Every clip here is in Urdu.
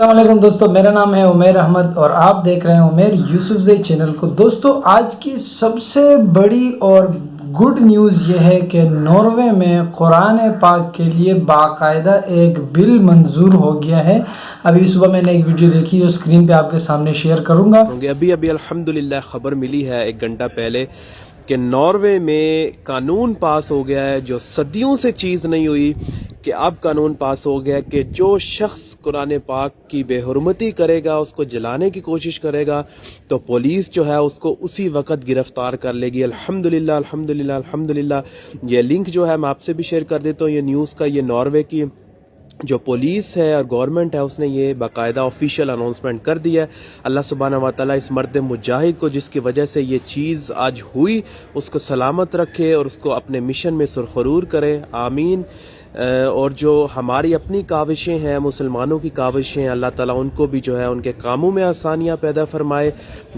السلام علیکم دوستو، میرا نام ہے عمیر احمد اور آپ دیکھ رہے ہیں عمیر یوسف زئی چینل کو۔ دوستو آج کی سب سے بڑی اور گڈ نیوز یہ ہے کہ ناروے میں قرآن پاک کے لیے باقاعدہ ایک بل منظور ہو گیا ہے۔ ابھی صبح میں نے ایک ویڈیو دیکھی جو اسکرین پہ آپ کے سامنے شیئر کروں گا۔ ابھی الحمدللہ خبر ملی ہے 1 گھنٹہ پہلے کہ ناروے میں قانون پاس ہو گیا ہے جو صدیوں سے چیز نہیں ہوئی، کہ اب قانون پاس ہو گیا کہ جو شخص قرآن پاک کی بے حرمتی کرے گا، اس کو جلانے کی کوشش کرے گا، تو پولیس جو ہے اس کو اسی وقت گرفتار کر لے گی۔ الحمدللہ الحمدللہ الحمدللہ۔ یہ لنک جو ہے میں آپ سے بھی شیئر کر دیتا ہوں، یہ نیوز کا، یہ ناروے کی جو پولیس ہے اور گورنمنٹ ہے اس نے یہ باقاعدہ آفیشیل اناؤنسمنٹ کر دیا ہے۔ اللہ سبحانہ و تعالیٰ اس مرد مجاہد کو جس کی وجہ سے یہ چیز آج ہوئی، اس کو سلامت رکھے اور اس کو اپنے مشن میں سرخرور کرے، آمین۔ اور جو ہماری اپنی کاوشیں ہیں، مسلمانوں کی کاوشیں ہیں، اللہ تعالیٰ ان کو بھی جو ہے ان کے کاموں میں آسانیاں پیدا فرمائے۔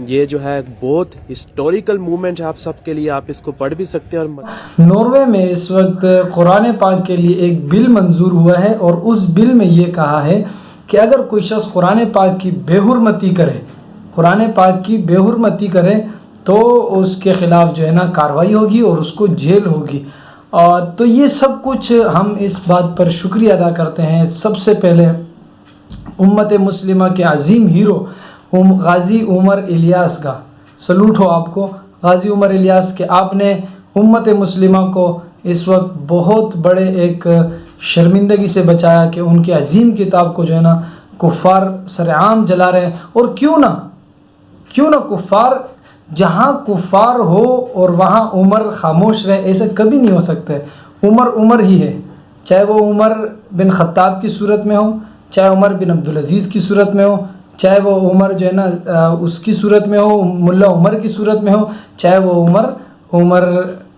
یہ جو ہے بہت ہسٹوریکل موومنٹ ہے آپ سب کے لیے، آپ اس کو پڑھ بھی سکتے ہیں۔ اور ناروے میں اس وقت قرآن پاک کے لیے ایک بل منظور ہوا ہے اور اس بل میں یہ کہا ہے کہ اگر کوئی شخص قرآن پاک کی بے حرمتی کرے، قرآن پاک کی بے حرمتی کرے تو اس کے خلاف جو ہے نا کارروائی ہوگی اور اس کو جیل ہوگی۔ اور تو یہ سب کچھ ہم اس بات پر شکریہ ادا کرتے ہیں سب سے پہلے امت مسلمہ کے عظیم ہیرو غازی عمر الیاس کا۔ سلوٹ ہو آپ کو غازی عمر الیاس کہ آپ نے امت مسلمہ کو اس وقت بہت بڑے ایک شرمندگی سے بچایا کہ ان کی عظیم کتاب کو جو ہے نا کفار سرعام جلا رہے ہیں۔ اور کیوں نہ کفار، جہاں کفار ہو اور وہاں عمر خاموش رہے، ایسا کبھی نہیں ہو سکتا ہے۔ عمر ہی ہے، چاہے وہ عمر بن خطاب کی صورت میں ہو، چاہے عمر بن عبدالعزیز کی صورت میں ہو، چاہے وہ عمر جو ہے نا اس کی صورت میں ہو، ملا عمر کی صورت میں ہو، چاہے وہ عمر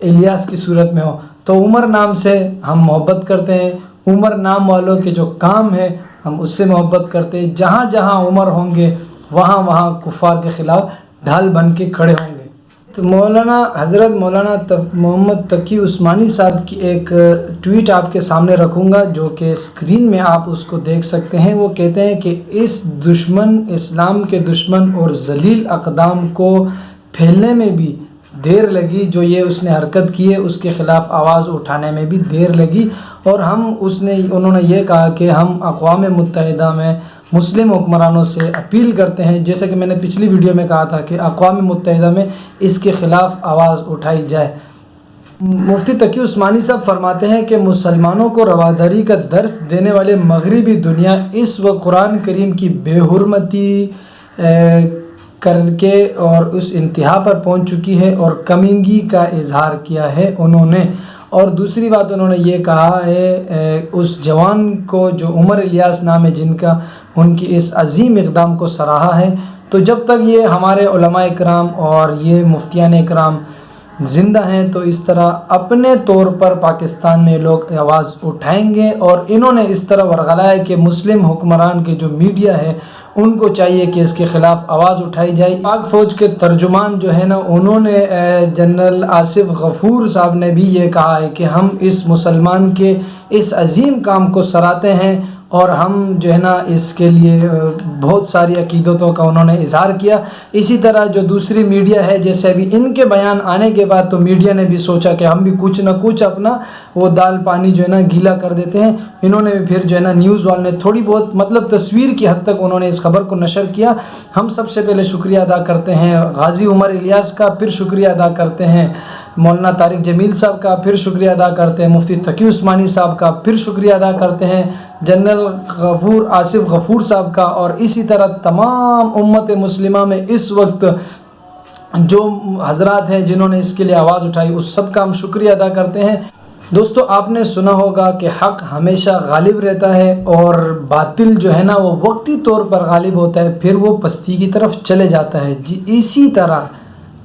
الیاس کی صورت میں ہو۔ تو عمر نام سے ہم محبت کرتے ہیں، عمر نام والوں کے جو کام ہے ہم اس سے محبت کرتے ہیں۔ جہاں جہاں عمر ہوں گے وہاں کفار کے خلاف ڈھال بن کے کھڑے ہوں گے۔ تو حضرت مولانا محمد تقی عثمانی صاحب کی ایک ٹویٹ آپ کے سامنے رکھوں گا جو کہ اسکرین میں آپ اس کو دیکھ سکتے ہیں۔ وہ کہتے ہیں کہ اس اسلام کے دشمن اور ذلیل اقدام کو پھیلنے میں بھی دیر لگی، جو یہ اس نے حرکت کی ہے اس کے خلاف آواز اٹھانے میں بھی دیر لگی، اور انہوں نے یہ کہا کہ ہم اقوام متحدہ میں مسلم حکمرانوں سے اپیل کرتے ہیں، جیسا کہ میں نے پچھلی ویڈیو میں کہا تھا کہ اقوام متحدہ میں اس کے خلاف آواز اٹھائی جائے۔ مفتی تقی عثمانی صاحب فرماتے ہیں کہ مسلمانوں کو رواداری کا درس دینے والے مغربی دنیا اس وقت قرآن کریم کی بے حرمتی کر کے اور اس انتہا پر پہنچ چکی ہے اور کمینگی کا اظہار کیا ہے انہوں نے۔ اور دوسری بات انہوں نے یہ کہا ہے اس جوان کو جو عمر الیاس نام ہے، ان کی اس عظیم اقدام کو سراہا ہے۔ تو جب تک یہ ہمارے علماء کرام اور یہ مفتیان کرام زندہ ہیں تو اس طرح اپنے طور پر پاکستان میں لوگ آواز اٹھائیں گے، اور انہوں نے اس طرح ورغلایا کہ مسلم حکمران کے جو میڈیا ہے ان کو چاہیے کہ اس کے خلاف آواز اٹھائی جائے۔ پاک فوج کے ترجمان جو ہے نا انہوں نے جنرل آصف غفور صاحب نے بھی یہ کہا ہے کہ ہم اس مسلمان کے اس عظیم کام کو سراہتے ہیں، اور ہم جو ہے نا اس کے لیے بہت ساری عقیدتوں کا انہوں نے اظہار کیا۔ اسی طرح جو دوسری میڈیا ہے، جیسے ابھی ان کے بیان آنے کے بعد تو میڈیا نے بھی سوچا کہ ہم بھی کچھ نہ کچھ اپنا وہ دال پانی جو ہے نا گیلا کر دیتے ہیں۔ انہوں نے پھر جو ہے نا نیوز والے نے تھوڑی بہت مطلب تصویر کی حد تک انہوں نے اس خبر کو نشر کیا۔ ہم سب سے پہلے شکریہ ادا کرتے ہیں غازی عمر الیاس کا، پھر شکریہ ادا کرتے ہیں مولانا طارق جمیل صاحب کا، پھر شکریہ ادا کرتے ہیں مفتی تقی عثمانی صاحب کا، پھر شکریہ ادا کرتے ہیں جنرل آصف غفور صاحب کا، اور اسی طرح تمام امت مسلمہ میں اس وقت جو حضرات ہیں جنہوں نے اس کے لیے آواز اٹھائی، اس سب کا ہم شکریہ ادا کرتے ہیں۔ دوستو آپ نے سنا ہوگا کہ حق ہمیشہ غالب رہتا ہے اور باطل جو ہے نا وہ وقتی طور پر غالب ہوتا ہے، پھر وہ پستی کی طرف چلے جاتا ہے۔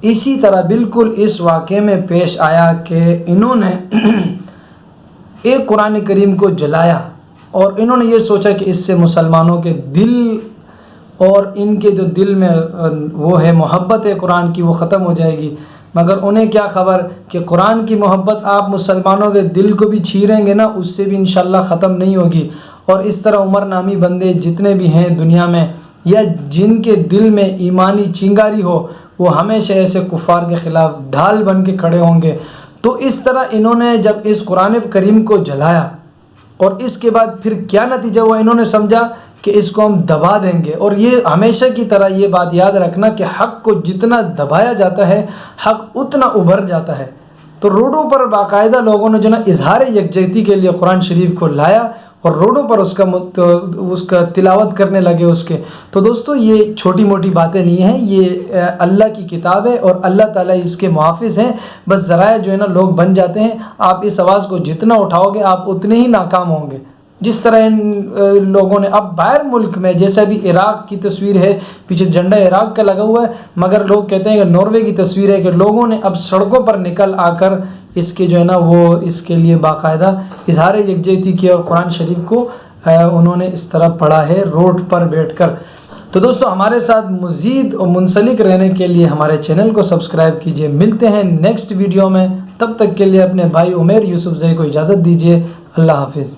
اسی طرح بالکل اس واقعے میں پیش آیا کہ انہوں نے ایک قرآن کریم کو جلایا اور انہوں نے یہ سوچا کہ اس سے مسلمانوں کے دل اور ان کے جو دل میں وہ ہے محبت ہے قرآن کی، وہ ختم ہو جائے گی۔ مگر انہیں کیا خبر کہ قرآن کی محبت آپ مسلمانوں کے دل کو بھی چھیریں گے نا، اس سے بھی انشاءاللہ ختم نہیں ہوگی۔ اور اس طرح عمر نامی بندے جتنے بھی ہیں دنیا میں یا جن کے دل میں ایمانی چنگاری ہو وہ ہمیشہ ایسے کفار کے خلاف ڈھال بن کے کھڑے ہوں گے۔ تو اس طرح انہوں نے جب اس قرآن کریم کو جلایا اور اس کے بعد پھر کیا نتیجہ ہوا، انہوں نے سمجھا کہ اس کو ہم دبا دیں گے۔ اور یہ ہمیشہ کی طرح یہ بات یاد رکھنا کہ حق کو جتنا دبایا جاتا ہے حق اتنا ابھر جاتا ہے۔ تو روڈوں پر باقاعدہ لوگوں نے جو نا اظہار یکجہتی کے لیے قرآن شریف کو لایا اور روڈوں پر اس کا تلاوت کرنے لگے اس کے۔ تو دوستو یہ چھوٹی موٹی باتیں نہیں ہیں، یہ اللہ کی کتاب ہے اور اللہ تعالیٰ اس کے محافظ ہیں۔ بس ذرائع جو ہے نا لوگ بن جاتے ہیں، آپ اس آواز کو جتنا اٹھاؤ گے آپ اتنے ہی ناکام ہوں گے۔ جس طرح ان لوگوں نے اب باہر ملک میں، جیسے ابھی عراق کی تصویر ہے، پیچھے جھنڈا عراق کا لگا ہوا ہے، مگر لوگ کہتے ہیں کہ ناروے کی تصویر ہے، کہ لوگوں نے اب سڑکوں پر نکل آ کر اس کے جو ہے نا وہ اس کے لیے باقاعدہ اظہار یکجہتی کیا اور قرآن شریف کو انہوں نے اس طرح پڑھا ہے روڈ پر بیٹھ کر۔ تو دوستو ہمارے ساتھ مزید اور منسلک رہنے کے لیے ہمارے چینل کو سبسکرائب کیجئے۔ ملتے ہیں نیکسٹ ویڈیو میں، تب تک کے لیے اپنے بھائی عمیر یوسف زئی کو اجازت دیجیے۔ اللہ حافظ۔